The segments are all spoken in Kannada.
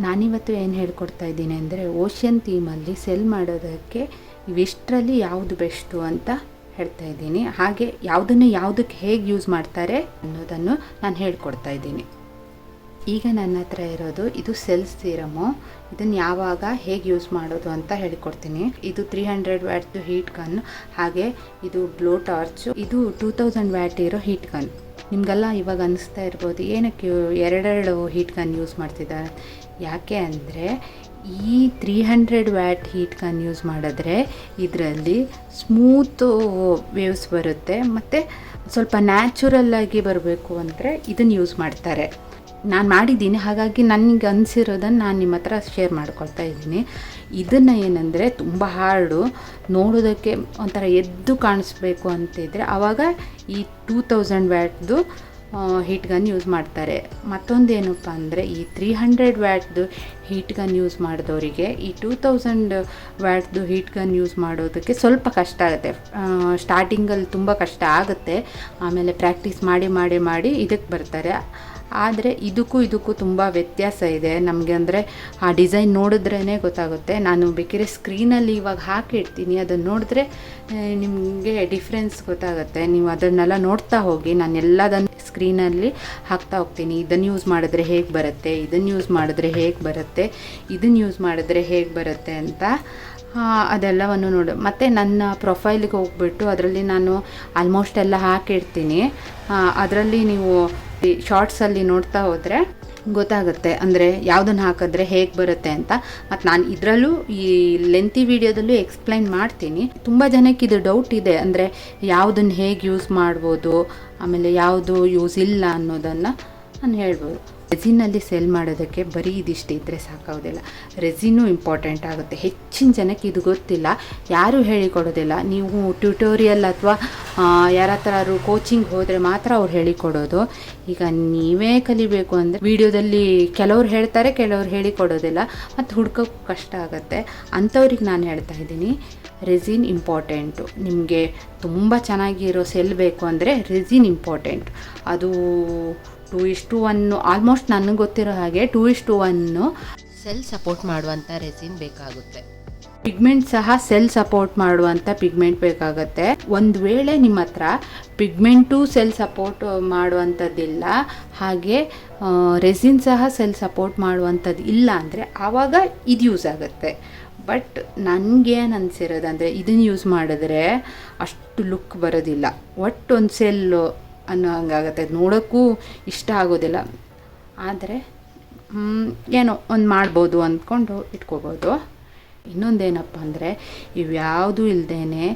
ನಾನಿವತ್ತು ಏನು ಹೇಳ್ಕೊಡ್ತಾ ಇದ್ದೀನಿ ಅಂದರೆ ಓಷನ್ ಥೀಮಲ್ಲಿ ಸೆಲ್ ಮಾಡೋದಕ್ಕೆ ಇವೆಷ್ಟರಲ್ಲಿ ಯಾವುದು ಬೆಸ್ಟು ಅಂತ ಹೇಳ್ತಾ ಇದ್ದೀನಿ. ಹಾಗೆ ಯಾವುದನ್ನು ಯಾವುದಕ್ಕೆ ಹೇಗೆ ಯೂಸ್ ಮಾಡ್ತಾರೆ ಅನ್ನೋದನ್ನು ನಾನು ಹೇಳ್ಕೊಡ್ತಾ ಇದ್ದೀನಿ. ಈಗ ನನ್ನ ಹತ್ರ ಇರೋದು ಇದು ಸೆಲ್ ಸೀರಮು. ಇದನ್ನು ಯಾವಾಗ ಹೇಗೆ ಯೂಸ್ ಮಾಡೋದು ಅಂತ ಹೇಳಿಕೊಡ್ತೀನಿ. ಇದು 300 ವ್ಯಾಟ್ದು ಹೀಟ್ ಗನ್, ಹಾಗೆ ಇದು ಬ್ಲೋ ಟಾರ್ಚು. ಇದು 2000 ವ್ಯಾಟ್ ಇರೋ ಹೀಟ್ ಗನ್. ನಿಮಗೆಲ್ಲ ಇವಾಗ ಅನಿಸ್ತಾ ಇರ್ಬೋದು ಏನಕ್ಕೆ ಎರಡೆರಡು ಹೀಟ್ ಗನ್ ಯೂಸ್ ಮಾಡ್ತಿದ್ದಾರೆ. ಯಾಕೆ ಅಂದರೆ ಈ 300 ವ್ಯಾಟ್ ಹೀಟ್ ಗನ್ ಯೂಸ್ ಮಾಡಿದ್ರೆ ಇದರಲ್ಲಿ ಸ್ಮೂತು ವೇವ್ಸ್ ಬರುತ್ತೆ, ಮತ್ತು ಸ್ವಲ್ಪ ನ್ಯಾಚುರಲ್ಲಾಗಿ ಬರಬೇಕು ಅಂದರೆ ಇದನ್ನು ಯೂಸ್ ಮಾಡ್ತಾರೆ. ನಾನು ಮಾಡಿದ್ದೀನಿ, ಹಾಗಾಗಿ ನನಗೆ ಅನಿಸಿರೋದನ್ನು ನಾನು ನಿಮ್ಮ ಹತ್ರ ಶೇರ್ ಮಾಡ್ಕೊಳ್ತಾ ಇದ್ದೀನಿ. ಇದನ್ನು ಏನಂದರೆ ತುಂಬ ಹಾರ್ಡು, ನೋಡೋದಕ್ಕೆ ಒಂಥರ ಎದ್ದು ಕಾಣಿಸ್ಬೇಕು ಅಂತಿದ್ರೆ ಆವಾಗ ಈ 2000 ವ್ಯಾಟ್ದು ಹೀಟ್ ಗನ್ ಯೂಸ್ ಮಾಡ್ತಾರೆ. ಮತ್ತೊಂದೇನಪ್ಪ ಅಂದರೆ ಈ 300 ವ್ಯಾಟ್ದು ಹೀಟ್ ಗನ್ ಯೂಸ್ ಮಾಡಿದವರಿಗೆ ಈ 2000 ವ್ಯಾಟ್ದು ಹೀಟ್ ಗನ್ ಯೂಸ್ ಮಾಡೋದಕ್ಕೆ ಸ್ವಲ್ಪ ಕಷ್ಟ ಆಗುತ್ತೆ. ಸ್ಟಾರ್ಟಿಂಗಲ್ಲಿ ತುಂಬ ಕಷ್ಟ ಆಗುತ್ತೆ, ಆಮೇಲೆ ಪ್ರಾಕ್ಟೀಸ್ ಮಾಡಿ ಮಾಡಿ ಮಾಡಿ ಇದಕ್ಕೆ ಬರ್ತಾರೆ. ಆದರೆ ಇದಕ್ಕೂ ತುಂಬ ವ್ಯತ್ಯಾಸ ಇದೆ ನಮಗೆ. ಅಂದರೆ ಆ ಡಿಸೈನ್ ನೋಡಿದ್ರೇ ಗೊತ್ತಾಗುತ್ತೆ. ನಾನು ಬೇಕಿದ್ರೆ ಸ್ಕ್ರೀನಲ್ಲಿ ಇವಾಗ ಹಾಕಿಡ್ತೀನಿ, ಅದನ್ನು ನೋಡಿದ್ರೆ ನಿಮಗೆ ಡಿಫ್ರೆನ್ಸ್ ಗೊತ್ತಾಗುತ್ತೆ. ನೀವು ಅದನ್ನೆಲ್ಲ ನೋಡ್ತಾ ಹೋಗಿ. ನಾನು ಎಲ್ಲದನ್ನು ಸ್ಕ್ರೀನಲ್ಲಿ ಹಾಕ್ತಾ ಹೋಗ್ತೀನಿ. ಇದನ್ನು ಯೂಸ್ ಮಾಡಿದ್ರೆ ಹೇಗೆ ಬರುತ್ತೆ, ಇದನ್ನು ಯೂಸ್ ಮಾಡಿದ್ರೆ ಹೇಗೆ ಬರುತ್ತೆ, ಇದನ್ನು ಯೂಸ್ ಮಾಡಿದ್ರೆ ಹೇಗೆ ಬರುತ್ತೆ ಅಂತ ಅದೆಲ್ಲವನ್ನು ನೋಡು. ಮತ್ತು ನನ್ನ ಪ್ರೊಫೈಲಿಗೆ ಹೋಗ್ಬಿಟ್ಟು ಅದರಲ್ಲಿ ನಾನು ಆಲ್ಮೋಸ್ಟ್ ಎಲ್ಲ ಹಾಕಿಡ್ತೀನಿ. ಅದರಲ್ಲಿ ನೀವು ಶಾರ್ಟ್ಸಲ್ಲಿ ನೋಡ್ತಾ ಹೋದರೆ ಗೊತ್ತಾಗುತ್ತೆ, ಅಂದರೆ ಯಾವುದನ್ನು ಹಾಕಿದ್ರೆ ಹೇಗೆ ಬರುತ್ತೆ ಅಂತ. ಮತ್ತು ನಾನು ಇದರಲ್ಲೂ ಈ ಲೆಂತಿ ವಿಡಿಯೋದಲ್ಲೂ ಎಕ್ಸ್ಪ್ಲೈನ್ ಮಾಡ್ತೀನಿ. ತುಂಬ ಜನಕ್ಕೆ ಇದು ಡೌಟ್ ಇದೆ, ಅಂದರೆ ಯಾವುದನ್ನು ಹೇಗೆ ಯೂಸ್ ಮಾಡ್ಬೋದು, ಆಮೇಲೆ ಯಾವುದು ಯೂಸ್ ಇಲ್ಲ ಅನ್ನೋದನ್ನು ನಾನು ಹೇಳ್ಬೋದು. ರೆಸಿನಲ್ಲಿ ಸೆಲ್ ಮಾಡೋದಕ್ಕೆ ಬರೀ ಇದಿಷ್ಟು ಇದ್ದರೆ ಸಾಕಾಗೋದಿಲ್ಲ, ರೆಸಿನೂ ಇಂಪಾರ್ಟೆಂಟ್ ಆಗುತ್ತೆ. ಹೆಚ್ಚಿನ ಜನಕ್ಕೆ ಇದು ಗೊತ್ತಿಲ್ಲ, ಯಾರೂ ಹೇಳಿಕೊಡೋದಿಲ್ಲ. ನೀವು ಟ್ಯೂಟೋರಿಯಲ್ ಅಥವಾ ಯಾರ ಹತ್ರ ಕೋಚಿಂಗ್ ಹೋದರೆ ಮಾತ್ರ ಅವ್ರು ಹೇಳಿಕೊಡೋದು. ಈಗ ನೀವೇ ಕಲಿಬೇಕು ಅಂದರೆ ವಿಡಿಯೋದಲ್ಲಿ ಕೆಲವ್ರು ಹೇಳ್ತಾರೆ, ಕೆಲವ್ರು ಹೇಳಿಕೊಡೋದಿಲ್ಲ, ಮತ್ತು ಹುಡ್ಕೋಕ್ಕೆ ಕಷ್ಟ ಆಗುತ್ತೆ. ಅಂಥವ್ರಿಗೆ ನಾನು ಹೇಳ್ತಾ ಇದ್ದೀನಿ, ರೆಸಿನ್ ಇಂಪಾರ್ಟೆಂಟು. ನಿಮಗೆ ತುಂಬ ಚೆನ್ನಾಗಿರೋ ಸೆಲ್ ಬೇಕು ಅಂದರೆ ರೆಸಿನ್ ಇಂಪಾರ್ಟೆಂಟ್. ಅದು 2:1 ಆಲ್ಮೋಸ್ಟ್ ನನಗೆ ಗೊತ್ತಿರೋ ಹಾಗೆ 2:1 ಸೆಲ್ ಸಪೋರ್ಟ್ ಮಾಡುವಂಥ ರೆಸಿನ್ ಬೇಕಾಗುತ್ತೆ. ಪಿಗ್ಮೆಂಟ್ ಸಹ ಸೆಲ್ ಸಪೋರ್ಟ್ ಮಾಡುವಂಥ ಪಿಗ್ಮೆಂಟ್ ಬೇಕಾಗುತ್ತೆ. ಒಂದು ವೇಳೆ ನಿಮ್ಮ ಹತ್ರ ಪಿಗ್ಮೆಂಟು ಸೆಲ್ ಸಪೋರ್ಟ್ ಮಾಡುವಂಥದ್ದಿಲ್ಲ, ಹಾಗೆ ರೆಸಿನ್ ಸಹ ಸೆಲ್ ಸಪೋರ್ಟ್ ಮಾಡುವಂಥದ್ದು ಇಲ್ಲ ಅಂದರೆ ಆವಾಗ ಇದು ಯೂಸ್ ಆಗುತ್ತೆ. ಬಟ್ ನನಗೇನು ಅನಿಸಿರೋದಂದರೆ ಇದನ್ನು ಯೂಸ್ ಮಾಡಿದ್ರೆ ಅಷ್ಟು ಲುಕ್ ಬರೋದಿಲ್ಲ, ಒಟ್ಟೊಂದು ಸೆಲ್ಲು ಅನ್ನೋ ಹಂಗಾಗುತ್ತೆ. ಅದು ನೋಡೋಕ್ಕೂ ಇಷ್ಟ ಆಗೋದಿಲ್ಲ. ಆದರೆ ಏನೋ ಒಂದು ಮಾಡ್ಬೋದು ಅಂದ್ಕೊಂಡು ಇಟ್ಕೋಬೋದು. ಇನ್ನೊಂದೇನಪ್ಪ ಅಂದರೆ ಇವ್ಯಾವುದೂ ಇಲ್ಲದೇ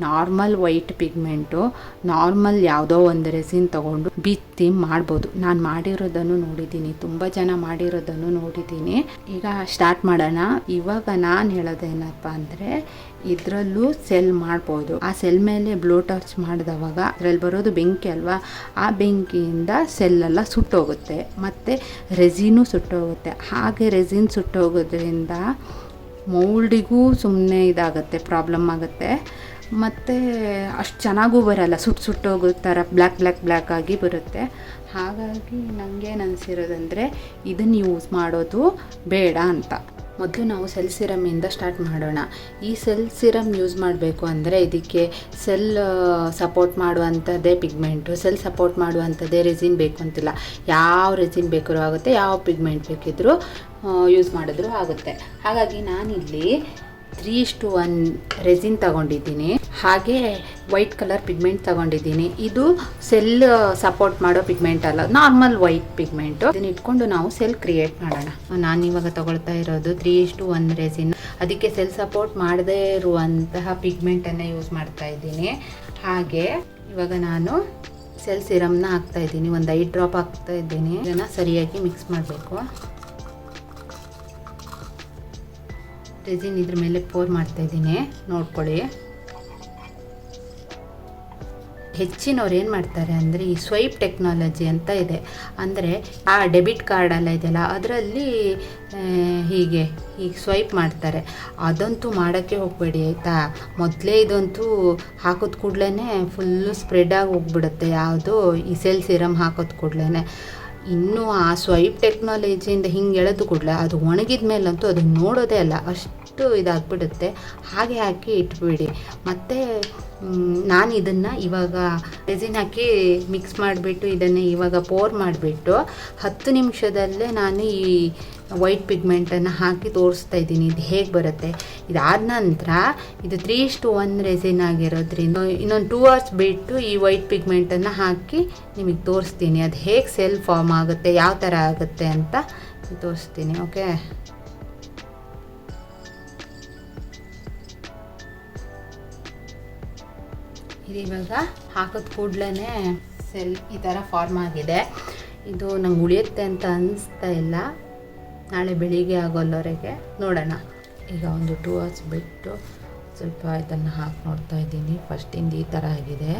ನಾರ್ಮಲ್ ವೈಟ್ ಪಿಗ್ಮೆಂಟು, ನಾರ್ಮಲ್ ಯಾವುದೋ ಒಂದು ರೆಸಿನ್ ತೊಗೊಂಡು ಬಿತ್ತಿ ಮಾಡ್ಬೋದು. ನಾನು ಮಾಡಿರೋದನ್ನು ನೋಡಿದ್ದೀನಿ, ತುಂಬ ಜನ ಮಾಡಿರೋದನ್ನು ನೋಡಿದ್ದೀನಿ. ಈಗ ಸ್ಟಾರ್ಟ್ ಮಾಡೋಣ. ಇವಾಗ ನಾನು ಹೇಳೋದೇನಪ್ಪ ಅಂದರೆ ಇದರಲ್ಲೂ ಸೆಲ್ ಮಾಡ್ಬೋದು. ಆ ಸೆಲ್ ಮೇಲೆ ಬ್ಲೋ ಟಾರ್ಚ್ ಮಾಡಿದವಾಗ ಅದರಲ್ಲಿ ಬರೋದು ಬೆಂಕಿ ಅಲ್ವಾ, ಆ ಬೆಂಕಿಯಿಂದ ಸೆಲ್ಲೆಲ್ಲ ಸುಟ್ಟೋಗುತ್ತೆ, ಮತ್ತು ರೆಸಿನೂ ಸುಟ್ಟೋಗುತ್ತೆ. ಹಾಗೆ ರೆಸಿನ್ ಸುಟ್ಟೋಗೋದ್ರಿಂದ ಮೌಲ್ಡಿಗೂ ಸುಮ್ಮನೆ ಇದಾಗುತ್ತೆ, ಪ್ರಾಬ್ಲಮ್ ಆಗುತ್ತೆ. ಮತ್ತು ಅಷ್ಟು ಚೆನ್ನಾಗೂ ಬರಲ್ಲ, ಸುಟ್ಟೋಗೋ ಥರ ಬ್ಲ್ಯಾಕ್ ಆಗಿ ಬರುತ್ತೆ. ಹಾಗಾಗಿ ನನಗೇನು ಅನಿಸಿರೋದಂದರೆ ಇದನ್ನು ಯೂಸ್ ಮಾಡೋದು ಬೇಡ ಅಂತ. ಮೊದಲು ನಾವು ಸೆಲ್ ಸಿರಮಿಂದ ಸ್ಟಾರ್ಟ್ ಮಾಡೋಣ. ಈ ಸೆಲ್ ಸಿರಮ್ ಯೂಸ್ ಮಾಡಬೇಕು ಅಂದರೆ ಇದಕ್ಕೆ ಸೆಲ್ ಸಪೋರ್ಟ್ ಮಾಡುವಂಥದ್ದೇ ಪಿಗ್ಮೆಂಟು, ಸೆಲ್ ಸಪೋರ್ಟ್ ಮಾಡುವಂಥದ್ದೇ ರೆಸಿನ್ ಬೇಕು ಅಂತಿಲ್ಲ. ಯಾವ ರೆಸಿನ್ ಬೇಕಾದ್ರೂ ಆಗುತ್ತೆ, ಯಾವ ಪಿಗ್ಮೆಂಟ್ ಬೇಕಿದ್ರೂ ಯೂಸ್ ಮಾಡಿದ್ರೂ ಆಗುತ್ತೆ. ಹಾಗಾಗಿ ನಾನಿಲ್ಲಿ 3:1 ರೆಸಿನ್ ತಗೊಂಡಿದ್ದೀನಿ, ಹಾಗೆ ವೈಟ್ ಕಲರ್ ಪಿಗ್ಮೆಂಟ್ ತಗೊಂಡಿದ್ದೀನಿ. ಇದು ಸೆಲ್ ಸಪೋರ್ಟ್ ಮಾಡೋ ಪಿಗ್ಮೆಂಟ್ ಅಲ್ಲ, ನಾರ್ಮಲ್ ವೈಟ್ ಪಿಗ್ಮೆಂಟು. ಇದನ್ನ ಇಟ್ಕೊಂಡು ನಾವು ಸೆಲ್ ಕ್ರಿಯೇಟ್ ಮಾಡೋಣ. ನಾನು ಇವಾಗ ತಗೊಳ್ತಾ ಇರೋದು 3:1 ರೆಸಿನ್. ಅದಕ್ಕೆ ಸೆಲ್ ಸಪೋರ್ಟ್ ಮಾಡದೇ ಇರುವಂತಹ ಪಿಗ್ಮೆಂಟನ್ನು ಯೂಸ್ ಮಾಡ್ತಾ ಇದ್ದೀನಿ. ಹಾಗೆ ಇವಾಗ ನಾನು ಸೆಲ್ ಸಿರಮ್ನ ಹಾಕ್ತಾ ಇದ್ದೀನಿ, ಒಂದು 5 ಡ್ರಾಪ್ ಹಾಕ್ತಾ ಇದ್ದೀನಿ. ಇದನ್ನು ಸರಿಯಾಗಿ ಮಿಕ್ಸ್ ಮಾಡಬೇಕು. ರೆಸಿನ್ ಇದ್ರ ಮೇಲೆ ಪೋರ್ ಮಾಡ್ತಾ ಇದ್ದೀನಿ, ನೋಡ್ಕೊಳ್ಳಿ. ಹೆಚ್ಚಿನವ್ರು ಏನು ಮಾಡ್ತಾರೆ ಅಂದರೆ ಈ ಸ್ವೈಪ್ ಟೆಕ್ನಾಲಜಿ ಅಂತ ಇದೆ, ಅಂದರೆ ಆ ಡೆಬಿಟ್ ಕಾರ್ಡೆಲ್ಲ ಇದೆಯಲ್ಲ ಅದರಲ್ಲಿ ಹೀಗೆ ಸ್ವೈಪ್ ಮಾಡ್ತಾರೆ. ಅದಂತೂ ಮಾಡೋಕ್ಕೆ ಹೋಗಬೇಡಿ ಆಯಿತಾ. ಮೊದಲೇ ಇದಂತೂ ಹಾಕೋದು ಕೂಡಲೇ ಫುಲ್ಲು ಸ್ಪ್ರೆಡಾಗಿ ಹೋಗ್ಬಿಡುತ್ತೆ. ಯಾವುದು ಈ ಸೆಲ್ ಸಿರಮ್ ಹಾಕೋದು ಕೂಡಲೇ ಇನ್ನು ಆ ಸ್ವೈಪ್ ಟೆಕ್ನಾಲಜಿಯಿಂದ ಹಿಂಗೆ ಎಳೆದು ಕೂಡಲೇ ಅದು ಒಣಗಿದ ಮೇಲಂತೂ ಅದು ನೋಡೋದೇ ಅಲ್ಲ, ಅಷ್ಟು ಇದಾಗ್ಬಿಡುತ್ತೆ. ಹಾಗೆ ಹಾಕಿ ಇಟ್ಬಿಡಿ. ಮತ್ತು ನಾನು ಇದನ್ನು ಇವಾಗ ರೆಸಿನ್ ಹಾಕಿ ಮಿಕ್ಸ್ ಮಾಡಿಬಿಟ್ಟು ಇದನ್ನು ಇವಾಗ ಪೋರ್ ಮಾಡಿಬಿಟ್ಟು 10 ನಿಮಿಷದಲ್ಲೇ ನಾನು ಈ ವೈಟ್ ಪಿಗ್ಮೆಂಟನ್ನು ಹಾಕಿ ತೋರಿಸ್ತಾ ಇದ್ದೀನಿ ಇದು ಹೇಗೆ ಬರುತ್ತೆ. ಇದಾದ ನಂತರ ಇದು 3:1 ರೆಸಿನ್ ಆಗಿರೋದ್ರಿಂದ ಇನ್ನೊಂದು 2 hours ಬಿಟ್ಟು ಈ ವೈಟ್ ಪಿಗ್ಮೆಂಟನ್ನು ಹಾಕಿ ನಿಮಗೆ ತೋರಿಸ್ತೀನಿ ಅದು ಹೇಗೆ ಸೆಲ್ ಫಾರ್ಮ್ ಆಗುತ್ತೆ, ಯಾವ ಥರ ಆಗುತ್ತೆ ಅಂತ ತೋರಿಸ್ತೀನಿ. ಓಕೆ, ಇದು ಇವಾಗ ಹಾಕಿದ ಕೂಡಲೇ ಸೆಲ್ ಈ ಥರ ಫಾರ್ಮ್ ಆಗಿದೆ. ಇದು ನಂಗೆ ಉಳಿಯುತ್ತೆ ಅಂತ ಅನಿಸ್ತಾ ಇಲ್ಲ, ನಾಳೆ ಬೆಳಿಗ್ಗೆ ಆಗೋಲ್ಲವರೆಗೆ ನೋಡೋಣ. ಈಗ ಒಂದು 2 hours ಬಿಟ್ಟು ಸ್ವಲ್ಪ ಇದನ್ನು ಹಾಕಿ ನೋಡ್ತಾ ಇದ್ದೀನಿ. ಫಸ್ಟಿಂದ ಈ ಥರ ಆಗಿದೆ.